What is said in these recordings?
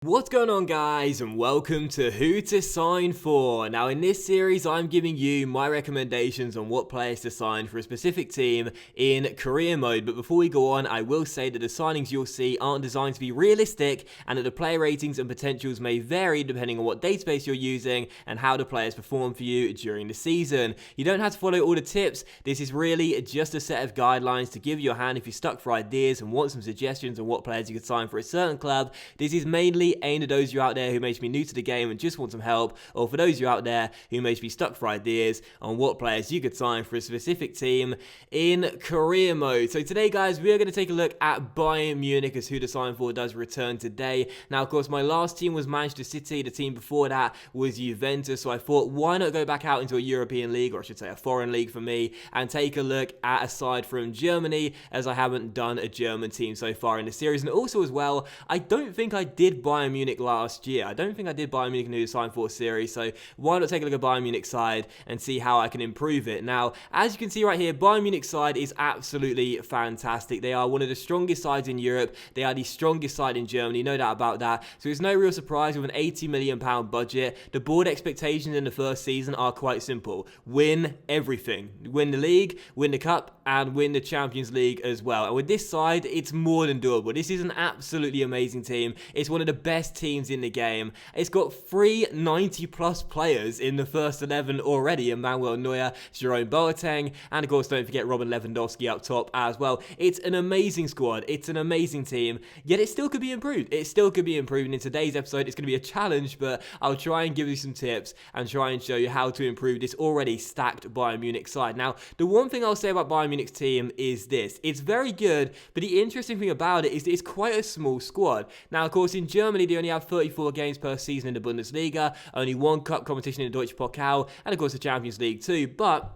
What's going on, guys, and welcome to Who to Sign For. Now in this series I'm giving you my recommendations on what players to sign for a specific team in career mode, but before we go on I will say that the signings you'll see aren't designed to be realistic and that the player ratings and potentials may vary depending on what database you're using and how the players perform for you during the season. You don't have to follow all the tips. This is really just a set of guidelines to give you a hand if you're stuck for ideas and want some suggestions on what players you could sign for a certain club. This is mainly aimed at those of you out there who may be new to the game and just want some help, or for those of you out there who may be stuck for ideas on what players you could sign for a specific team in career mode. So today, guys, we are going to take a look at Bayern Munich as Who to Sign For does return today. Now, of course, my last team was Manchester City. The team before that was Juventus. So I thought, why not go back out into a European league, or I should say a foreign league for me, and take a look at a side from Germany, as I haven't done a German team so far in the series. And also as well, I don't think I did Bayern Munich last year. I don't think I did Bayern Munich in the Who to Sign For series, so why not take a look at Bayern Munich side and see how I can improve it. Now, as you can see right here, Bayern Munich side is absolutely fantastic. They are one of the strongest sides in Europe. They are the strongest side in Germany, no doubt about that. So it's no real surprise with an £80 million budget. The board expectations in the first season are quite simple. Win everything. Win the league, win the cup, and win the Champions League as well. And with this side, it's more than doable. This is an absolutely amazing team. It's one of the best teams in the game. It's got 3 90-plus players in the first 11 already. Emmanuel Neuer, Jerome Boateng, and of course don't forget Robin Lewandowski up top as well. It's an amazing squad. It's an amazing team, yet it still could be improved. It still could be improved. And in today's episode, it's going to be a challenge, but I'll try and give you some tips and try and show you how to improve this already stacked Bayern Munich side. Now, the one thing I'll say about Bayern Munich's team is this. It's very good, but the interesting thing about it is that it's quite a small squad. Now, of course, in Germany, they only have 34 games per season in the Bundesliga, only one cup competition in the Deutsche Pokal, and of course the Champions League too, but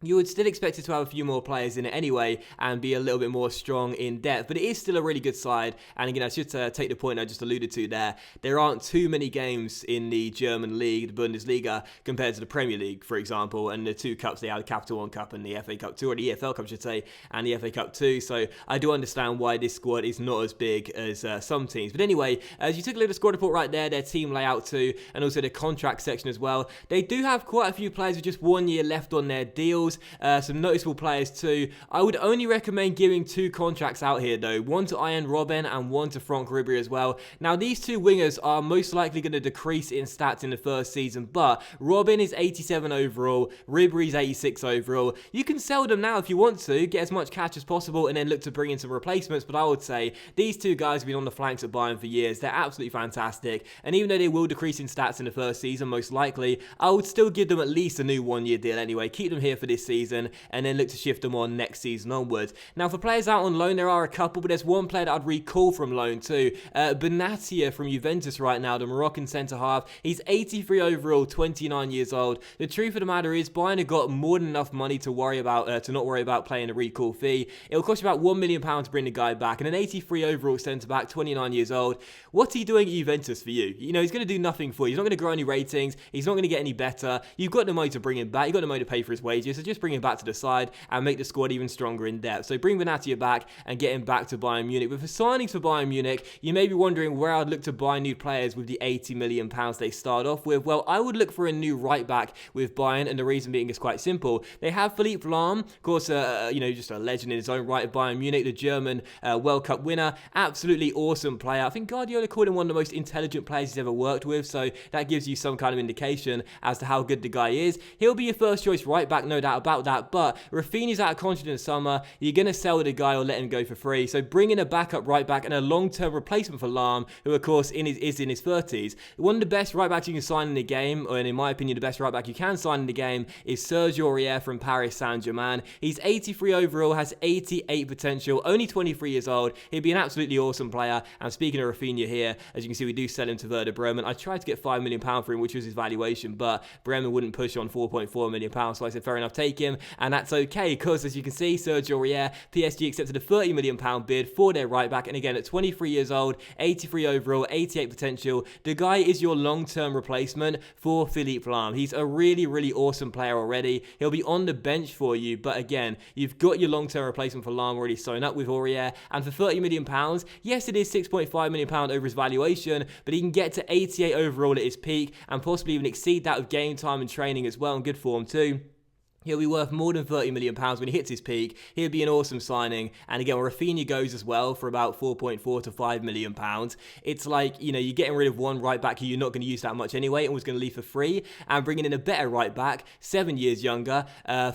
you would still expect it to have a few more players in it anyway and be a little bit more strong in depth. But it is still a really good side. And again, I should take the point I just alluded to there. There aren't too many games in the German league, the Bundesliga, compared to the Premier League, for example. And the two cups, they have the Capital One Cup and the FA Cup 2, or the EFL Cup, I should say, and the FA Cup 2. So I do understand why this squad is not as big as some teams. But anyway, as you took a look at the squad report right there, their team layout too, and also the contract section as well, they do have quite a few players with just 1 year left on their deals. Some noticeable players too. I would only recommend giving 2 contracts out here though, one to Arjen Robben and one to Frank Ribery as well. Now these 2 wingers are most likely going to decrease in stats in the first season, but Robben is 87 overall, Ribery is 86 overall. You can sell them now if you want to, get as much cash as possible and then look to bring in some replacements, but I would say these 2 guys have been on the flanks at Bayern for years. They're absolutely fantastic, and even though they will decrease in stats in the first season most likely, I would still give them at least a new 1 year deal anyway. Keep them here for this season and then look to shift them on next season onwards. Now for players out on loan, there are a couple, but there's one player that I'd recall from loan too. Benatia from Juventus right now, the Moroccan centre-half. He's 83 overall, 29 years old. The truth of the matter is Bayern have got more than enough money to worry about, to not worry about paying a recall fee. It'll cost you about £1 million to bring the guy back, and an 83 overall centre-back, 29 years old. What's he doing at Juventus for you? You know, he's going to do nothing for you. He's not going to grow any ratings. He's not going to get any better. You've got the money to bring him back. You've got the money to pay for his wages, so just bring him back to the side and make the squad even stronger in depth. So bring Benatia back and get him back to Bayern Munich. But for signings for Bayern Munich, you may be wondering where I'd look to buy new players with the £80 million they start off with. Well, I would look for a new right back with Bayern, and the reason being is quite simple. They have Philippe Lahm, of course, just a legend in his own right at Bayern Munich, the German World Cup winner, absolutely awesome player. I think Guardiola called him one of the most intelligent players he's ever worked with, so that gives you some kind of indication as to how good the guy is. He'll be your first choice right back, no doubt about that, but Rafinha's out of contract in the summer. You're going to sell the guy or let him go for free. So bring in a backup right back and a long-term replacement for Lahm, who of course is in his 30s. One of the best right backs you can sign in the game, and in my opinion the best right back you can sign in the game, is Serge Aurier from Paris Saint-Germain. He's 83 overall, has 88 potential, only 23 years old. He'd be an absolutely awesome player. And speaking of Rafinha here, as you can see, we do sell him to Werder Bremen. I tried to get £5 million for him, which was his valuation, but Bremen wouldn't push on £4.4 million, so I said fair enough, take take him, and that's okay, because as you can see, Sergio Aurier, PSG accepted a £30 million bid for their right back, and again, at 23 years old, 83 overall, 88 potential, the guy is your long-term replacement for Philippe Lahm. He's a really, really awesome player already. He'll be on the bench for you, but again, you've got your long-term replacement for Lahm already sewn up with Aurier, and for £30 million, yes, it is £6.5 million over his valuation, but he can get to 88 overall at his peak, and possibly even exceed that with game time and training as well, in good form too. He'll be worth more than £30 million when he hits his peak. He'll be an awesome signing. And again, Rafinha goes as well for about £4.4 to £5 million. It's like, you know, you're getting rid of one right back who you're not going to use that much anyway and was going to leave for free, and bringing in a better right back, 7 years younger,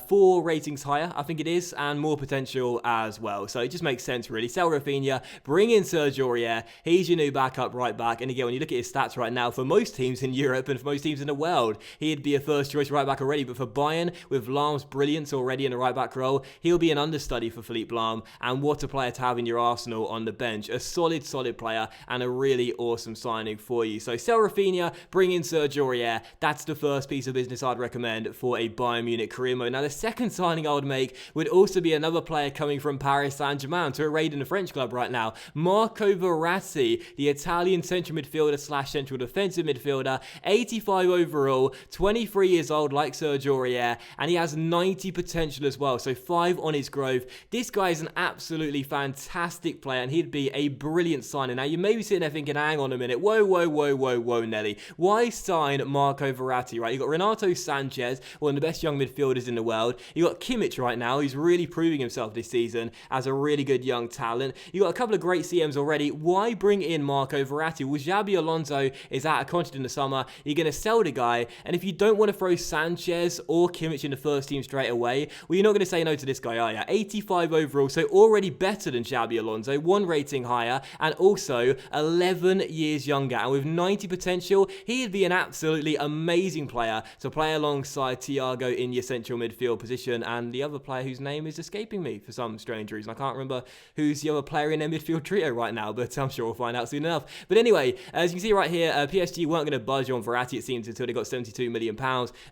4 ratings higher, I think it is, and more potential as well. So it just makes sense, really. Sell Rafinha, bring in Sergio Aurier. He's your new backup right back. And again, when you look at his stats right now, for most teams in Europe and for most teams in the world, he'd be a first choice right back already. But for Bayern, with Lahm's brilliance already in the right back role, he'll be an understudy for Philippe Lahm, and what a player to have in your arsenal on the bench. A solid player, and a really awesome signing for you. So sell Rafinha, bring in Sergio Aurier. That's the first piece of business I'd recommend for a Bayern Munich career mode. Now, the second signing I would make would also be another player coming from Paris Saint-Germain to a raid in the French club right now. Marco Verratti, the Italian central midfielder / central defensive midfielder, 85 overall, 23 years old like Sergio Aurier, and he has 90 potential as well, so 5 on his growth. This guy is an absolutely fantastic player, and he'd be a brilliant signing. Now, you may be sitting there thinking, hang on a minute, whoa, Nelly. Why sign Marco Verratti, right? You got Renato Sanchez, one of the best young midfielders in the world. You got Kimmich right now, who's really proving himself this season as a really good young talent. You got a couple of great CMs already. Why bring in Marco Verratti? Well, Xabi Alonso is out of contract in the summer. You're going to sell the guy, and if you don't want to throw Sanchez or Kimmich in the first team straight away, well, you're not going to say no to this guy, are you? 85 overall, so already better than Xabi Alonso, 1 rating higher, and also 11 years younger. And with 90 potential, he'd be an absolutely amazing player to play alongside Thiago in your central midfield position, and the other player whose name is escaping me for some strange reason. I can't remember who's the other player in their midfield trio right now, but I'm sure we'll find out soon enough. But anyway, as you can see right here, PSG weren't going to budge on Verratti, it seems, until they got £72 million,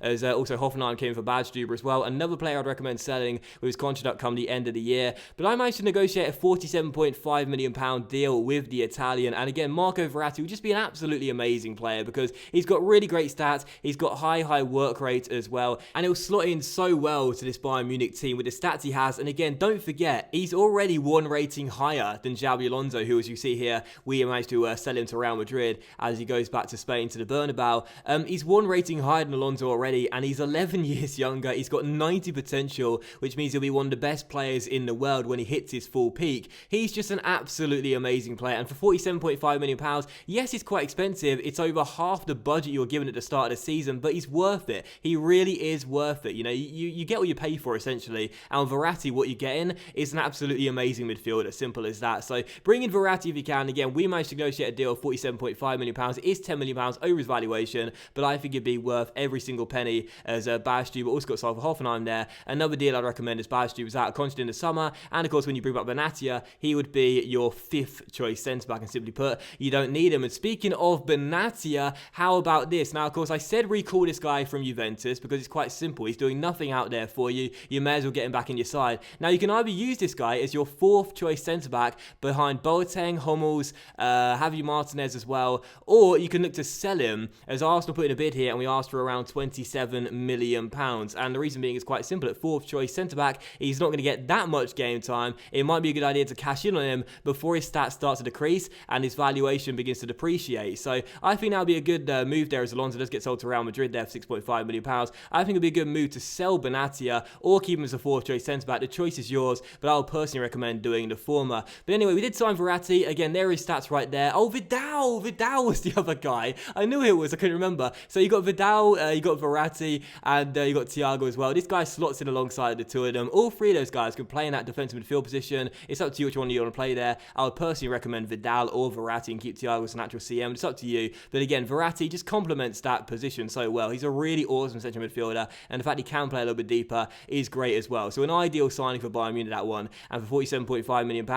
as also Hoffenheim came for Badstuber as well. Another player I'd recommend selling with his contract up come the end of the year. But I managed to negotiate a £47.5 million deal with the Italian, and again, Marco Verratti will just be an absolutely amazing player because he's got really great stats, he's got high work rate as well, and he'll slot in so well to this Bayern Munich team with the stats he has. And again, don't forget, he's already 1 rating higher than Xabi Alonso, who, as you see here, we managed to sell him to Real Madrid as he goes back to Spain to the Bernabeu. He's 1 rating higher than Alonso already, and he's 11 years younger. He's got 90 potential, which means he'll be one of the best players in the world when he hits his full peak. He's just an absolutely amazing player, and for £47.5 million, yes, it's quite expensive. It's over half the budget you were given at the start of the season, but he's worth it. He really is worth it. You know, you get what you pay for, essentially, and Verratti, what you're getting is an absolutely amazing midfielder, simple as that. So bring in Verratti if you can. Again, we managed to negotiate a deal of £47.5 million. It is £10 million over his valuation, but I think it'd be worth every single penny, as Badstuber also got sold for Hoffenheim there. Another deal I'd recommend is Badstuber was out of contract in the summer, and of course, when you bring back Benatia, he would be your 5th choice centre-back, and simply put, you don't need him. And speaking of Benatia, how about this? Now, of course, I said recall this guy from Juventus because it's quite simple. He's doing nothing out there for you. You may as well get him back in your side. Now, you can either use this guy as your 4th choice centre-back behind Boateng, Hummels, Javi Martinez as well, or you can look to sell him, as Arsenal put in a bid here, and we asked for around £27 million. And the reason being is quite simple. At 4th choice centre-back, he's not going to get that much game time. It might be a good idea to cash in on him before his stats start to decrease and his valuation begins to depreciate. So I think that would be a good move there, as Alonso does get sold to Real Madrid there for £6.5 million. I think it would be a good move to sell Benatia or keep him as a 4th choice centre-back. The choice is yours, but I would personally recommend doing the former. But anyway, we did sign Verratti. Again, there are his stats right there. Oh, Vidal was the other guy. I knew it was, I couldn't remember. So you got Vidal, you got Verratti, and you got Thiago as well. This guy slots in alongside the two of them. All 3 of those guys can play in that defensive midfield position. It's up to you which one you want to play there. I would personally recommend Vidal or Verratti and keep Thiago as a natural CM. It's up to you. But again, Verratti just complements that position so well. He's a really awesome central midfielder, and the fact he can play a little bit deeper is great as well. So an ideal signing for Bayern Munich, that one. And for £47.5 million,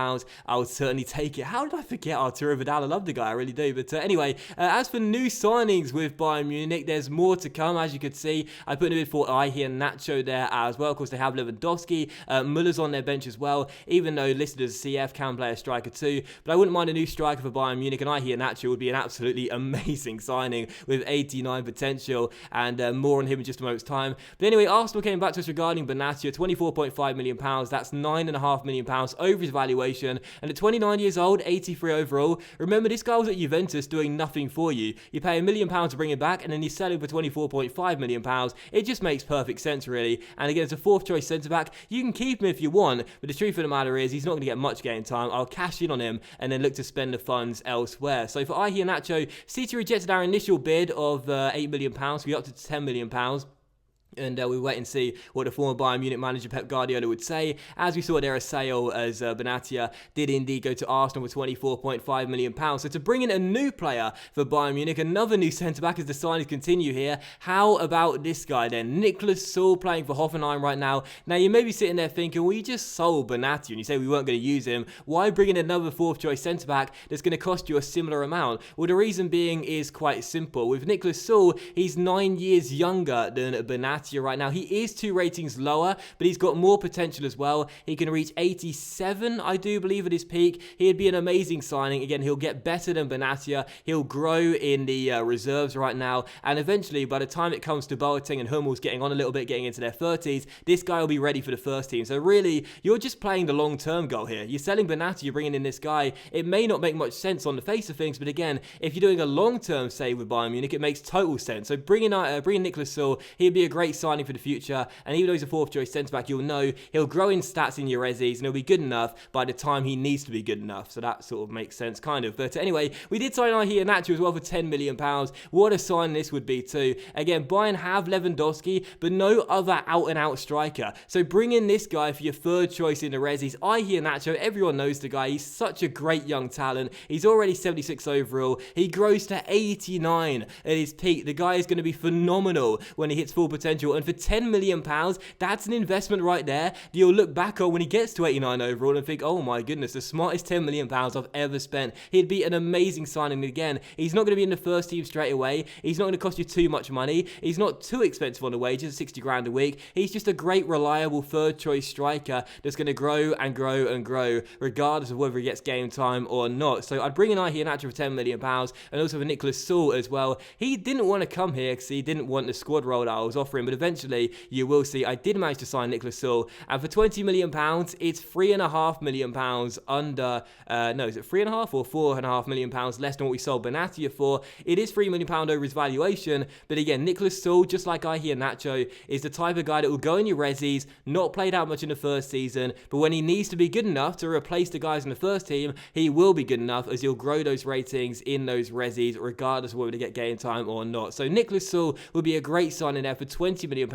I would certainly take it. How did I forget Arturo Vidal? I love the guy, I really do. But anyway, as for new signings with Bayern Munich, there's more to come. As you could see, I put in a bid for Ayhan Iheanacho there as well. Of course, they have Lewandowski. Muller's on their bench as well, even though listed as a CF, can play a striker too. But I wouldn't mind a new striker for Bayern Munich, and Iheanacho would be an absolutely amazing signing with 89 potential, and more on him in just a moment's time. But anyway, Arsenal came back to us regarding Benatia, £24.5 million. That's £9.5 million over his valuation, and at 29 years old, 83 overall. Remember, this guy was at Juventus doing nothing for you. You pay £1 million to bring him back, and then you sell him for £24.5 million. It just makes perfect sense, really. And again, it's a fourth choice centre-back. You can keep him if you want, but the truth of the matter is he's not going to get much game time. I'll cash in on him and then look to spend the funds elsewhere. So for Iheanacho, City rejected our initial bid of £8 million. We upped it to £10 million. And we wait and see what the former Bayern Munich manager Pep Guardiola would say. As we saw there, a sale as Benatia did indeed go to Arsenal for £24.5 million. So to bring in a new player for Bayern Munich, another new centre-back as the signings continue here. How about this guy then? Nicholas Saul playing for Hoffenheim right now. Now you may be sitting there thinking, well, you just sold Benatia and you say we weren't going to use him. Why bring in another fourth choice centre-back that's going to cost you a similar amount? Well, the reason being is quite simple. With Nicholas Saul, he's 9 years younger than Benatia right now. He is 2 ratings lower, but he's got more potential as well. He can reach 87, I do believe, at his peak. He'd be an amazing signing. Again, he'll get better than Benatia. He'll grow in the reserves right now, and eventually, by the time it comes to Boateng and Hummels getting on a little bit, getting into their 30s, this guy will be ready for the first team. So really, you're just playing the long-term goal here. You're selling Benatia, you're bringing in this guy. It may not make much sense on the face of things, but again, if you're doing a long-term save with Bayern Munich, it makes total sense. So bringing Nicholas Saul, he'd be a great signing for the future, and even though he's a fourth choice centre back, you'll know he'll grow in stats in your resis and he'll be good enough by the time he needs to be good enough. So that sort of makes sense, kind of. But anyway, we did sign Iheanacho as well for £10 million. What a sign this would be too. Again, Bayern have Lewandowski, but no other out and out striker. So bring in this guy for your third choice in the resis. Iheanacho, everyone knows the guy. He's such a great young talent. He's already 76 overall. He grows to 89 at his peak. The guy is going to be phenomenal when he hits full potential, and for £10 million, that's an investment right there that you'll look back on when he gets to 89 overall and think, oh my goodness, the smartest £10 million I've ever spent. He'd be an amazing signing. Again, he's not going to be in the first team straight away. He's not going to cost you too much money. He's not too expensive on the wages, 60 grand a week. He's just a great, reliable third choice striker that's going to grow and grow and grow, regardless of whether he gets game time or not. So I'd bring in Iheanacho for £10 million, and also for Nicholas Saul as well. He didn't want to come here because he didn't want the squad role that I was offering, but eventually you will see I did manage to sign Nicholas Saul, and for £20 million, it's £3.5 million under, no, is it 3.5 or £4.5 million less than what we sold Benatia for? It is £3 million over his valuation, but again, Nicholas Saul, just like Iheanacho, is the type of guy that will go in your resis, not played out much in the first season, but when he needs to be good enough to replace the guys in the first team, he will be good enough, as he'll grow those ratings in those resis, regardless of whether they get game time or not. So Nicholas Saul will be a great signing there for £20 million,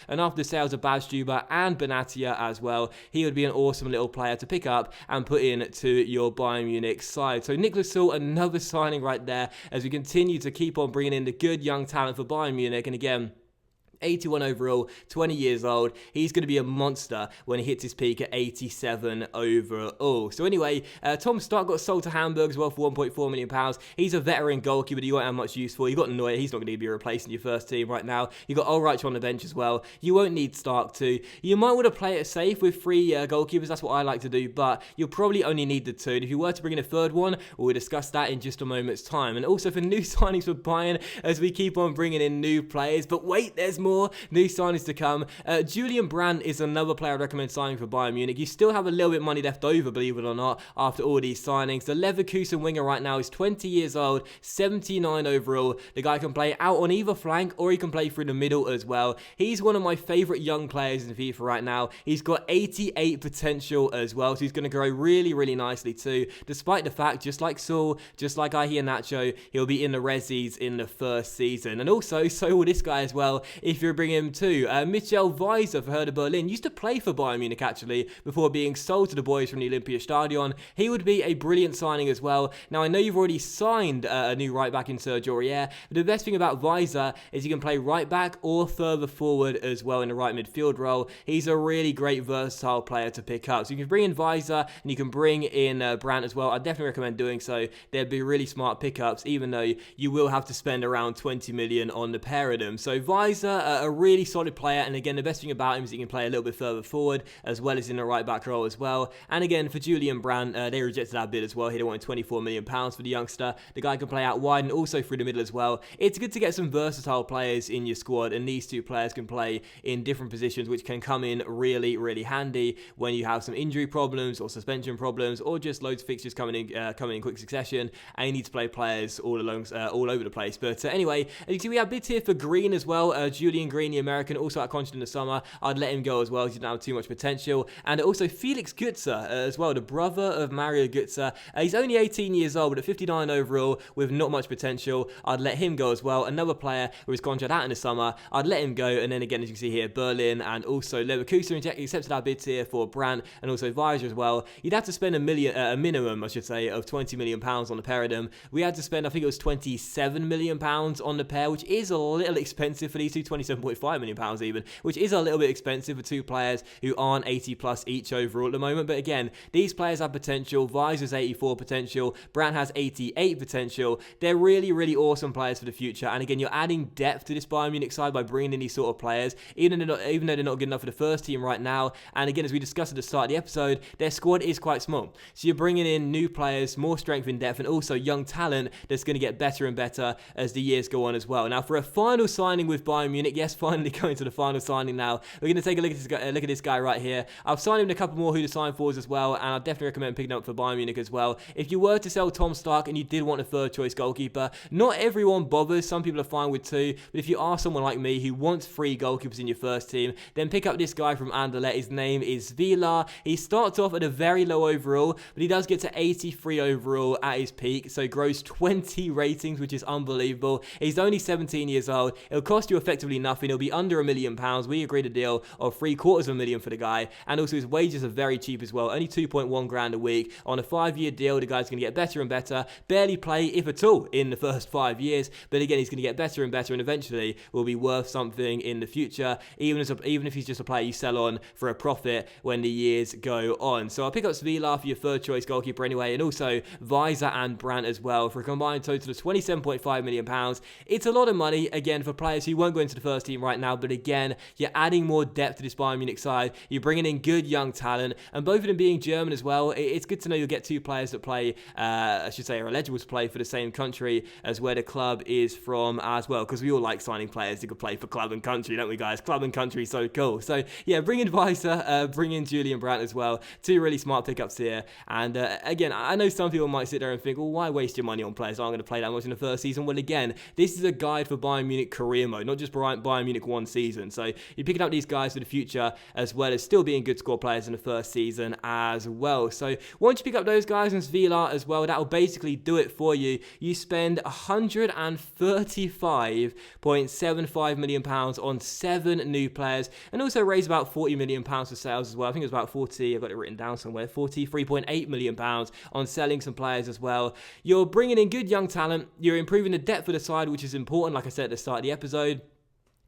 and after the sales of Badstuber and Benatia as well, he would be an awesome little player to pick up and put in to your Bayern Munich side. So Nicholas Saul, another signing right there, as we continue to keep on bringing in the good young talent for Bayern Munich. And again, 81 overall, 20 years old. He's going to be a monster when he hits his peak at 87 overall. So anyway, Tom Stark got sold to Hamburg as well for £1.4 million. He's a veteran goalkeeper that you won't have much use for. You've got Neuer. He's not going to be replacing your first team right now. You've got Ulreich on the bench as well. You won't need Stark too. You might want to play it safe with 3 goalkeepers. That's what I like to do, but you'll probably only need the 2. And if you were to bring in a third one, we'll discuss that in just a moment's time. And also for new signings for Bayern, as we keep on bringing in new players. But wait, there's more new signings to come. Julian Brandt is another player I'd recommend signing for Bayern Munich. You still have a little bit of money left over, believe it or not, after all these signings. The Leverkusen winger right now is 20 years old, 79 overall. The guy can play out on either flank, or he can play through the middle as well. He's one of my favourite young players in FIFA right now. He's got 88 potential as well, so he's going to grow really, really nicely too, despite the fact, just like Saul, just like Iheanacho, he'll be in the resis in the first season. And also, so will this guy as well, if you're bringing him too. Michel Weiser for Hertha Berlin used to play for Bayern Munich actually, before being sold to the boys from the Olympiastadion. He would be a brilliant signing as well. Now I know you've already signed a new right back in Serge Aurier, but the best thing about Weiser is he can play right back or further forward as well in the right midfield role. He's a really great versatile player to pick up. So you can bring in Weiser and you can bring in Brandt as well. I definitely recommend doing so. They'd be really smart pickups, even though you will have to spend around 20 million on the pair of them. So Weiser, a really solid player, and again, the best thing about him is he can play a little bit further forward, as well as in the right back role as well. And again, for Julian Brandt, they rejected that bid as well. He wanted £24 million for the youngster. The guy can play out wide and also through the middle as well. It's good to get some versatile players in your squad, and these two players can play in different positions, which can come in really, really handy when you have some injury problems or suspension problems, or just loads of fixtures coming in quick succession, and you need to play players all over the place. But anyway, as you can see, we have bids here for Green as well. Julian Green, the American, also out contract in the summer. I'd let him go as well. He didn't have too much potential. And also Felix Gutzer as well, the brother of Mario Gutzer. He's only 18 years old, but at 59 overall, with not much potential. I'd let him go as well. Another player with his contract out in the summer, I'd let him go. And then again, as you can see here, Berlin and also Leverkusen accepted our bids here for Brandt and also Weiser as well. You'd have to spend a minimum, I should say, of £20 million on the pair of them. We had to spend, I think it was £27 million on the pair, which is a little expensive for these two, £27.5 million even, which is a little bit expensive for two players who aren't 80 plus each overall at the moment. But again, these players have potential. Weiser's 84 potential. Brandt has 88 potential. They're really, really awesome players for the future. And again, you're adding depth to this Bayern Munich side by bringing in these sort of players, even though they're not good enough for the first team right now. And again, as we discussed at the start of the episode, their squad is quite small. So you're bringing in new players, more strength in depth, and also young talent that's going to get better and better as the years go on as well. Now, for a final signing with Bayern Munich, yes, finally going to the final signing now, we're going to take a look at this guy right here. I've signed him a couple more who to sign for as well, and I definitely recommend picking up for Bayern Munich as well. If you were to sell Tom Stark and you did want a third choice goalkeeper, not everyone bothers. Some people are fine with two, but if you are someone like me who wants three goalkeepers in your first team, then pick up this guy from Anderlecht. His name is Vila. He starts off at a very low overall, but he does get to 83 overall at his peak, so grows 20 ratings, which is unbelievable. He's only 17 years old. It'll cost you effectively nothing. It'll be under £1 million. We agreed a deal of £750,000 for the guy, and also his wages are very cheap as well, only 2.1 grand a week. On a 5-year deal, the guy's going to get better and better, barely play, if at all, in the first 5 years, but again, he's going to get better and better, and eventually will be worth something in the future, even if he's just a player you sell on for a profit when the years go on. So I'll pick up Svila for your third choice goalkeeper anyway, and also Weiser and Brandt as well, for a combined total of £27.5 million. It's a lot of money, again, for players who won't go into the first team right now, but again, you're adding more depth to this Bayern Munich side, you're bringing in good young talent, and both of them being German as well, it's good to know you'll get two players that play, I should say, are eligible to play for the same country as where the club is from as well, because we all like signing players who could play for club and country, don't we, guys? Club and country, so cool. So yeah, bring in Weiser, bring in Julian Brandt as well. Two really smart pickups here. And again, I know some people might sit there and think, well, why waste your money on players that aren't going to play that much in the first season? Well, again, this is a guide for Bayern Munich Career Mode, not just Bayern Munich one season. So you're picking up these guys for the future, as well as still being good squad players in the first season as well. So once you pick up those guys and Svila as well, that'll basically do it for you. You spend £135.75 million on 7 new players, and also raise about £40 million for sales as well. I think it was about 40, I've got it written down somewhere, £43.8 million on selling some players as well. You're bringing in good young talent, you're improving the depth of the side, which is important, like I said at the start of the episode.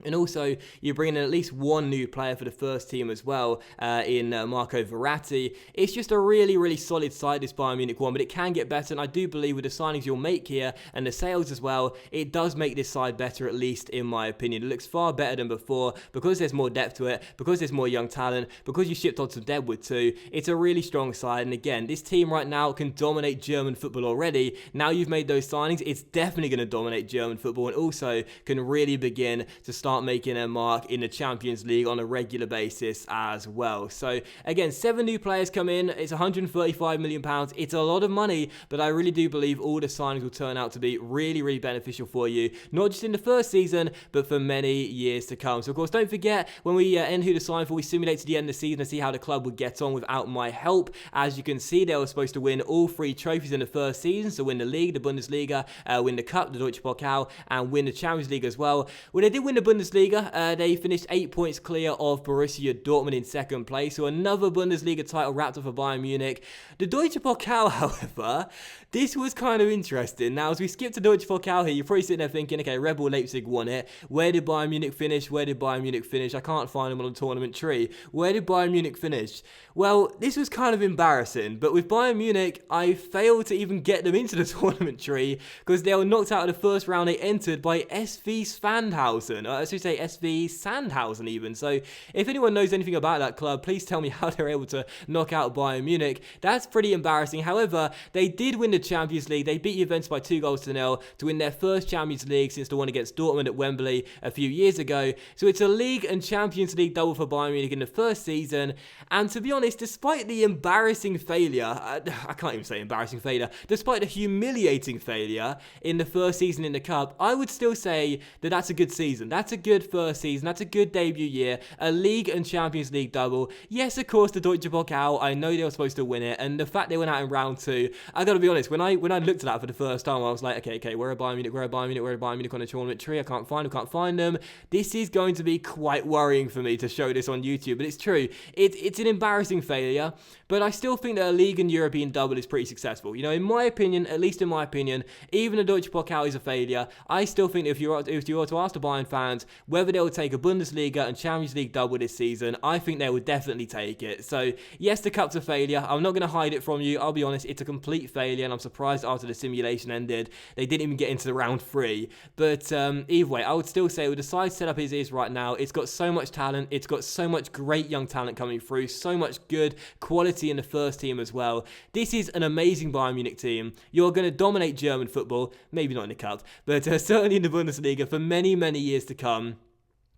And also, you're bringing in at least one new player for the first team as well, in Marco Verratti. It's just a really, really solid side, this Bayern Munich one, but it can get better, and I do believe with the signings you'll make here, and the sales as well, it does make this side better, at least in my opinion. It looks far better than before, because there's more depth to it, because there's more young talent, because you shipped on some Deadwood too. It's a really strong side, and again, this team right now can dominate German football already. Now you've made those signings, it's definitely going to dominate German football, and also can really begin to start making a mark in the Champions League on a regular basis as well. So again, 7 new players come in, it's £135 million, it's a lot of money, but I really do believe all the signings will turn out to be really, really beneficial for you, not just in the first season, but for many years to come. So of course, don't forget, when we end who to sign for, we simulate to the end of the season and see how the club would get on without my help. As you can see, they were supposed to win all 3 trophies in the first season, so win the league, the Bundesliga, win the cup, the Deutsche Pokal, and win the Champions League as well. Well, they did win the Bundesliga. They finished 8 points clear of Borussia Dortmund in second place, so another Bundesliga title wrapped up for Bayern Munich. The Deutsche Pokal, however, this was kind of interesting. Now, as we skip to Deutsche Pokal here, you're probably sitting there thinking, okay, Red Bull Leipzig won it. Where did Bayern Munich finish? Where did Bayern Munich finish? I can't find them on the tournament tree. Where did Bayern Munich finish? Well, this was kind of embarrassing, but with Bayern Munich, I failed to even get them into the tournament tree because they were knocked out of the first round they entered by SV Sandhausen. let's just say SV Sandhausen even. So if anyone knows anything about that club, please tell me how they're able to knock out Bayern Munich. That's pretty embarrassing. However, they did win the Champions League. They beat Juventus by 2-0 to win their first Champions League since the one against Dortmund at Wembley a few years ago. So it's a League and Champions League double for Bayern Munich in the first season. And to be honest, despite the embarrassing failure, I can't even say embarrassing failure, despite the humiliating failure in the first season in the Cup, I would still say that that's a good season. That's a good first season. That's a good debut year. A League and Champions League double. Yes, of course, the Deutsche Pokal, I know they were supposed to win it, and the fact they went out in round 2, I gotta be honest, when I looked at that for the first time, I was like, okay, where are Bayern Munich on the tournament tree? I can't find them. This is going to be quite worrying for me to show this on YouTube, but it's true. It's an embarrassing failure, but I still think that a League and European double is pretty successful. You know, in my opinion, at least in my opinion, even the Deutsche Pokal is a failure. I still think that if you were to ask the Bayern fans whether they would take a Bundesliga and Champions League double this season, I think they would definitely take it. So yes, the Cup's a failure. I'm not going to hide it from you. I'll be honest, it's a complete failure, and I'm surprised after the simulation ended, they didn't even get into the round 3. But either way, I would still say with the side setup as it is right now, it's got so much talent. It's got so much great young talent coming through, so much good quality in the first team as well. This is an amazing Bayern Munich team. You're going to dominate German football, maybe not in the Cup, but certainly in the Bundesliga for many, many years to come.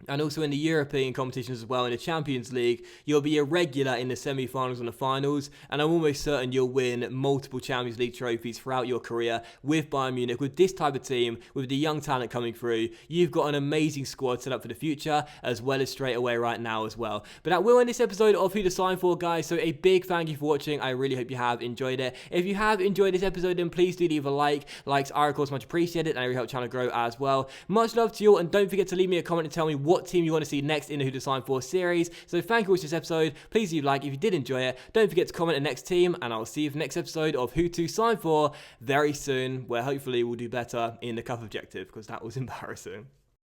And also in the European competitions as well, in the Champions League, you'll be a regular in the semi-finals and the finals, and I'm almost certain you'll win multiple Champions League trophies throughout your career with Bayern Munich. With this type of team, with the young talent coming through, you've got an amazing squad set up for the future, as well as straight away right now as well. But that will end this episode of Who to Sign For, guys, so a big thank you for watching. I really hope you have enjoyed it. If you have enjoyed this episode, then please do leave a like. Likes are, of course, much appreciated, and they really help the channel grow as well. Much love to you all, and don't forget to leave me a comment and tell me what team you want to see next in the Who to Sign For series. So thank you for watching this episode. Please leave a like if you did enjoy it. Don't forget to comment the next team, and I'll see you for the next episode of Who to Sign For very soon, where hopefully we'll do better in the Cup objective, because that was embarrassing.